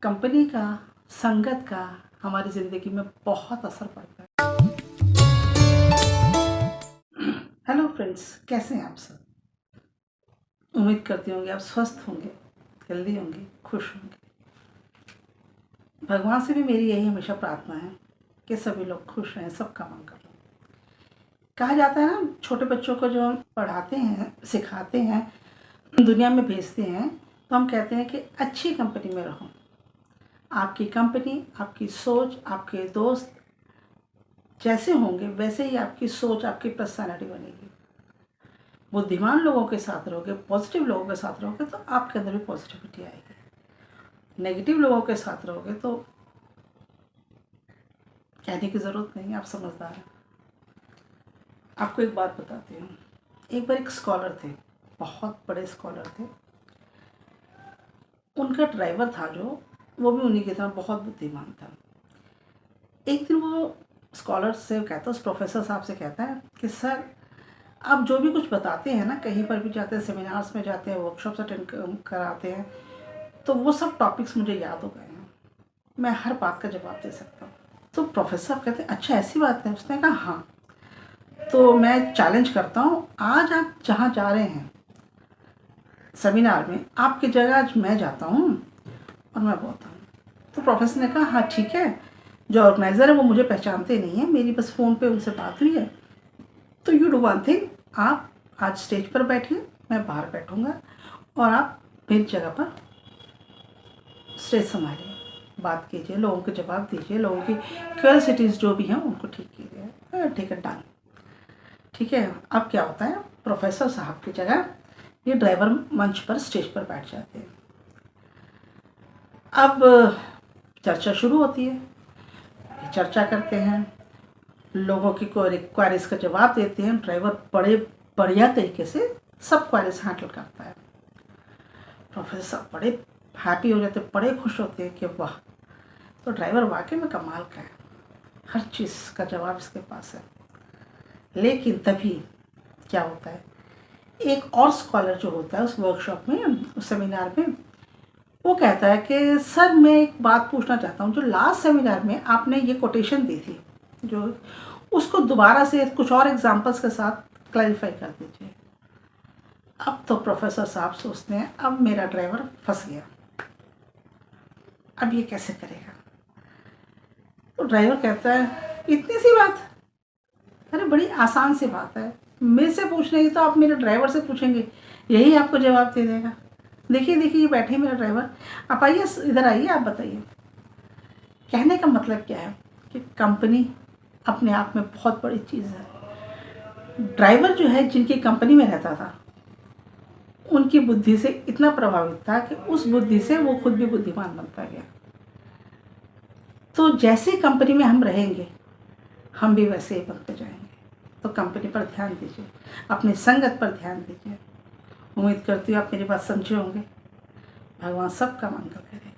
Company का, संगत का हमारी ज़िंदगी में बहुत असर पड़ता है। हेलो फ्रेंड्स, कैसे हैं आप सब? उम्मीद करती होंगे आप स्वस्थ होंगे, हेल्दी होंगे, खुश होंगे। भगवान से भी मेरी यही हमेशा प्रार्थना है कि सभी लोग खुश रहें, सबका मंगल हो। कहा जाता है ना, छोटे बच्चों को जो हम पढ़ाते हैं, सिखाते हैं, दुनिया में भेजते हैं, तो हम कहते हैं कि अच्छी कंपनी में रहो। आपकी कंपनी, आपकी सोच, आपके दोस्त जैसे होंगे वैसे ही आपकी सोच, आपकी पर्सनालिटी बनेगी। बुद्धिमान लोगों के साथ रहोगे, पॉजिटिव लोगों के साथ रहोगे तो आपके अंदर भी पॉजिटिविटी आएगी। नेगेटिव लोगों के साथ रहोगे तो कहने की ज़रूरत नहीं, आप समझदार हैं। आपको एक बात बताती हूँ। एक बार एक स्कॉलर थे, बहुत बड़े स्कॉलर थे। उनका ड्राइवर था जो, वो भी उन्हीं की तरह बहुत बुद्धिमान था। एक दिन वो स्कॉलर से कहता, उस प्रोफेसर साहब से कहता है कि सर, आप जो भी कुछ बताते हैं ना, कहीं पर भी जाते हैं, सेमिनार्स में जाते हैं, वर्कशॉप्स अटेंड कराते हैं, तो वो सब टॉपिक्स मुझे याद हो गए हैं, मैं हर बात का जवाब दे सकता हूँ। तो प्रोफेसर साहब कहते हैं अच्छा ऐसी बात है? उसने कहा हाँ। तो मैं चैलेंज करता हूँ, आज आप जहाँ जा रहे हैं सेमिनार में, आपकी जगह आज मैं जाता हूँ और मैं बोलता हूँ। तो प्रोफेसर ने कहा हाँ ठीक है, जो ऑर्गेनाइज़र है वो मुझे पहचानते नहीं है, मेरी बस फ़ोन पे उनसे बात हुई है, तो यू डू वन थिंग, आप आज स्टेज पर बैठिए, मैं बाहर बैठूंगा और आप मेरी जगह पर स्टेज संभालिए, बात कीजिए, लोगों के जवाब दीजिए, लोगों की क्यूरियोसिटीज़ जो भी हैं उनको ठीक कीजिए। ठीक है, डन। ठीक है, अब क्या होता है, प्रोफेसर साहब की जगह ये ड्राइवर मंच पर, स्टेज पर बैठ जाते हैं। अब चर्चा शुरू होती है, चर्चा करते हैं, लोगों की क्वारीज का जवाब देते हैं। ड्राइवर बड़े बढ़िया तरीके से सब क्वारीज हैंडल करता है। प्रोफेसर साहब बड़े हैप्पी हो जाते हैं, बड़े खुश होते हैं कि वाह, तो ड्राइवर वाकई में कमाल का है, हर चीज़ का जवाब इसके पास है। लेकिन तभी क्या होता है, एक और स्कॉलर जो होता है उस वर्कशॉप में, उस सेमिनार में, वो कहता है कि सर मैं एक बात पूछना चाहता हूँ, जो लास्ट सेमिनार में आपने ये कोटेशन दी थी, जो उसको दोबारा से कुछ और एग्जांपल्स के साथ क्लैरिफाई कर दीजिए। अब तो प्रोफेसर साहब सोचते हैं अब मेरा ड्राइवर फंस गया, अब ये कैसे करेगा। तो ड्राइवर कहता है इतनी सी बात, अरे बड़ी आसान सी बात है, मेरे से पूछने की तो आप मेरे ड्राइवर से पूछेंगे, यही आपको जवाब दे देगा। देखिए देखिए, ये बैठे मेरा ड्राइवर, आप आइए, इधर आइए, आप बताइए। कहने का मतलब क्या है कि कंपनी अपने आप में बहुत बड़ी चीज़ है। ड्राइवर जो है, जिनकी कंपनी में रहता था, उनकी बुद्धि से इतना प्रभावित था कि उस बुद्धि से वो खुद भी बुद्धिमान बनता गया। तो जैसे कंपनी में हम रहेंगे, हम भी वैसे ही बनते जाएंगे। तो कंपनी पर ध्यान दीजिए, अपनी संगत पर ध्यान दीजिए। उम्मीद करती हूँ आप मेरी बात समझे होंगे। भगवान सबका मंगल करे।